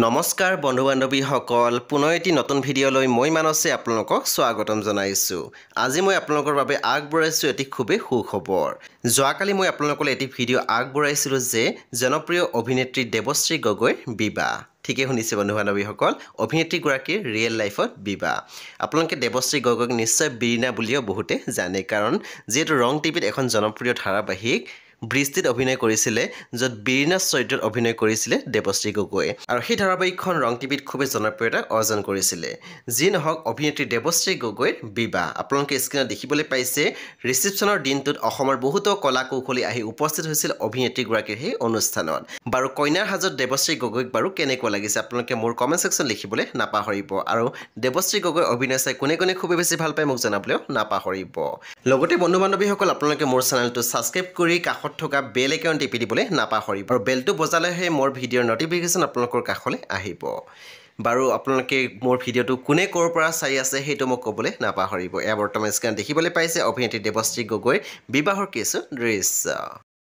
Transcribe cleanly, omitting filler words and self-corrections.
নমস্কাৰ বন্ধু বান্ধৱীসকল পুনৰ এটি নতুন ভিডিঅ'লৈ মই মানসে আপোনালোকক স্বাগতম জনাইছো। আজি মই আপোনালোকৰ বাবে আগবঢ়াইছো এটি খুবেই সুখবৰ। যোৱাকালি মই আপোনালোকলৈ এটি ভিডিঅ' আগবঢ়াইছিলো যে জনপ্ৰিয় অভিনেত্ৰী দেৱশ্ৰী গগৈৰ বিবাহ। ঠিকে শুনিছে বন্ধু বান্ধৱীসকল, অভিনেত্ৰীগৰাকীৰ ৰিয়েল লাইফত বিবাহ। আপোনালোকে দেৱশ্ৰী গগৈক নিশ্চয় বিৰিণা বুলিও বহুতে জানে, কাৰণ যিহেতু ৰং টিভিত এখন জনপ্ৰিয় ধাৰাবাহিক বৃষ্টিত অভিনয় কৰিছিলে, য'ত বিৰিণা চৰিত্ৰত অভিনয় কৰিছিলে দেৱশ্ৰী গগৈ, আৰু সেই ধাৰাবাহিকখন ৰং টিভিত খুবেই জনপ্ৰিয়তা অৰ্জন কৰিছিলে। যি নহওক, অভিনেত্ৰী দেৱশ্ৰী গগৈৰ বিবাহ আপোনালোকে স্ক্ৰীণত দেখিবলৈ পাইছে। ৰিচিপশ্যনৰ দিনটোত অসমৰ বহুতো কলা কৌশলী আহি উপস্থিত হৈছিল অভিনেত্ৰীগৰাকীৰ সেই অনুষ্ঠানত। বাৰু কইনাৰ হাজত দেৱশ্ৰী গগৈক বাৰু কেনেকুৱা লাগিছে আপোনালোকে মোৰ কমেণ্ট ছেকশ্যন লিখিবলৈ নাপাহৰিব, আৰু দেৱশ্ৰী গগৈৰ অভিনয় চাই কোনে কোনে খুবেই বেছি ভাল পায় মোক জনাবলৈও নাপাহৰিব। লগতে বন্ধু বান্ধৱীসকল আপোনালোকে মোৰ চেনেলটো ছাবস্ক্ৰাইব কৰি কাষত থকা বেল আইকন টিপি দিবলৈ নাপাহৰিব, আৰু বেলটো বজালেহে মোৰ ভিডিঅ'ৰ নটিফিকেশ্যন আপোনালোকৰ কাষলৈ আহিব। বাৰু আপোনালোকে মোৰ ভিডিঅ'টো কোনে ক'ৰ পৰা চাই আছে সেইটো মোক ক'বলৈ নাপাহৰিব। এয়া বৰ্তমান স্ক্ৰীণত দেখিবলৈ পাইছে অভিনেত্ৰী দেৱশ্ৰী গগৈৰ বিবাহৰ কিছু দৃশ্য।